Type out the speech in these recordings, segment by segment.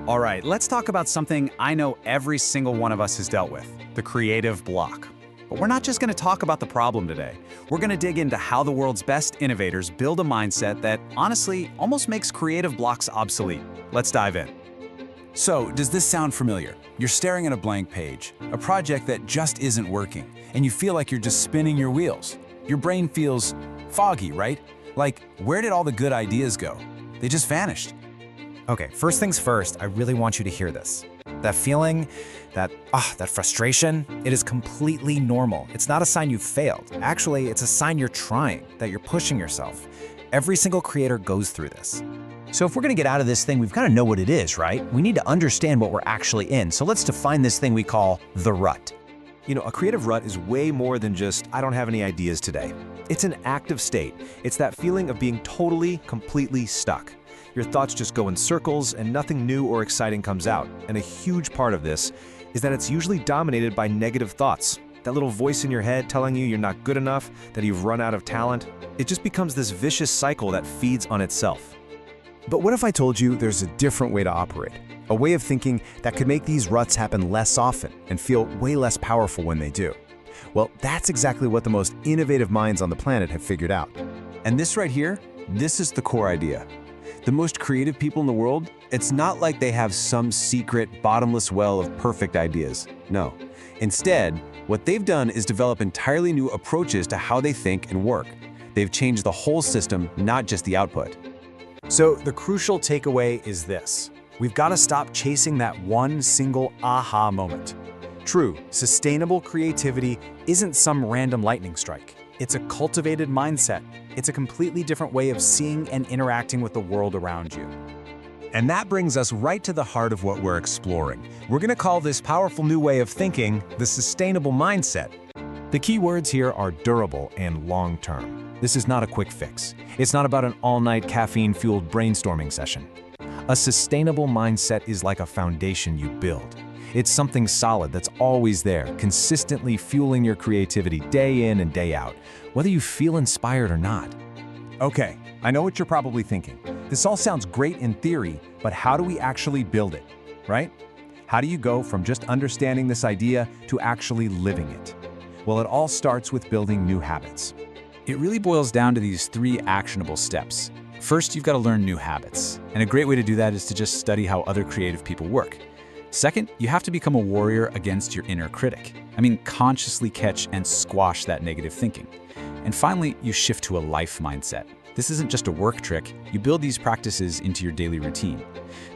All right, let's talk about something I know every single one of us has dealt with, the creative block. But we're not just going to talk about the problem today. We're going to dig into how the world's best innovators build a mindset that, honestly, almost makes creative blocks obsolete. Let's dive in. So, does this sound familiar? You're staring at a blank page, a project that just isn't working, and you feel like you're just spinning your wheels. Your brain feels foggy, right? Like, where did all the good ideas go? They just vanished. Okay, first things first, I really want you to hear this. That feeling, that frustration, it is completely normal. It's not a sign you've failed. Actually, it's a sign you're trying, that you're pushing yourself. Every single creator goes through this. So if we're gonna get out of this thing, we've gotta know what it is, right? We need to understand what we're actually in. So let's define this thing we call the rut. You know, a creative rut is way more than just, I don't have any ideas today. It's an active state. It's that feeling of being totally, completely stuck. Your thoughts just go in circles and nothing new or exciting comes out. And a huge part of this is that it's usually dominated by negative thoughts. That little voice in your head telling you you're not good enough, that you've run out of talent. It just becomes this vicious cycle that feeds on itself. But what if I told you there's a different way to operate? A way of thinking that could make these ruts happen less often and feel way less powerful when they do. Well, that's exactly what the most innovative minds on the planet have figured out. And this right here, this is the core idea. The most creative people in the world, it's not like they have some secret, bottomless well of perfect ideas. No. Instead, what they've done is develop entirely new approaches to how they think and work. They've changed the whole system, not just the output. So the crucial takeaway is this. We've got to stop chasing that one single aha moment. True, sustainable creativity isn't some random lightning strike. It's a cultivated mindset. It's a completely different way of seeing and interacting with the world around you. And that brings us right to the heart of what we're exploring. We're going to call this powerful new way of thinking the sustainable mindset. The key words here are durable and long-term. This is not a quick fix. It's not about an all-night caffeine-fueled brainstorming session. A sustainable mindset is like a foundation you build. It's something solid that's always there, consistently fueling your creativity day in and day out, whether you feel inspired or not. Okay, I know what you're probably thinking. This all sounds great in theory, but how do we actually build it, right? How do you go from just understanding this idea to actually living it? Well, it all starts with building new habits. It really boils down to these 3 actionable steps. First, you've got to learn new habits. And a great way to do that is to just study how other creative people work. Second, you have to become a warrior against your inner critic. I mean, consciously catch and squash that negative thinking. And finally, you shift to a life mindset. This isn't just a work trick. You build these practices into your daily routine.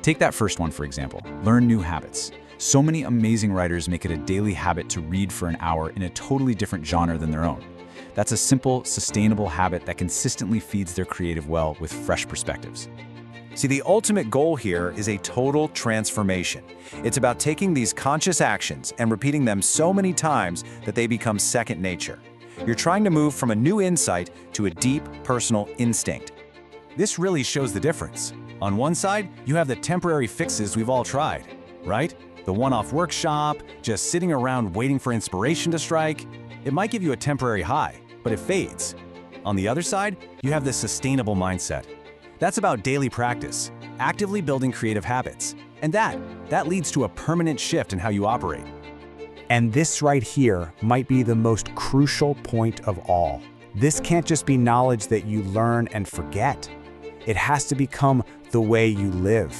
Take that first one, for example. Learn new habits. So many amazing writers make it a daily habit to read for an hour in a totally different genre than their own. That's a simple, sustainable habit that consistently feeds their creative well with fresh perspectives. See, the ultimate goal here is a total transformation. It's about taking these conscious actions and repeating them so many times that they become second nature. You're trying to move from a new insight to a deep, personal instinct. This really shows the difference. On one side, you have the temporary fixes we've all tried, right? The one-off workshop, just sitting around waiting for inspiration to strike. It might give you a temporary high, but it fades. On the other side, you have the sustainable mindset. That's about daily practice, actively building creative habits. And that leads to a permanent shift in how you operate. And this right here might be the most crucial point of all. This can't just be knowledge that you learn and forget. It has to become the way you live.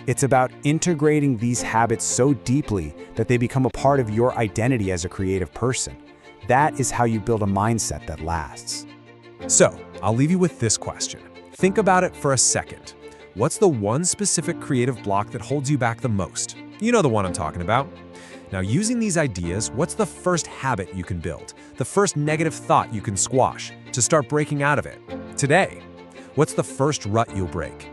It's about integrating these habits so deeply that they become a part of your identity as a creative person. That is how you build a mindset that lasts. So, I'll leave you with this question. Think about it for a second. What's the one specific creative block that holds you back the most? You know the one I'm talking about. Now, using these ideas, what's the first habit you can build? The first negative thought you can squash to start breaking out of it? Today, what's the first rut you'll break?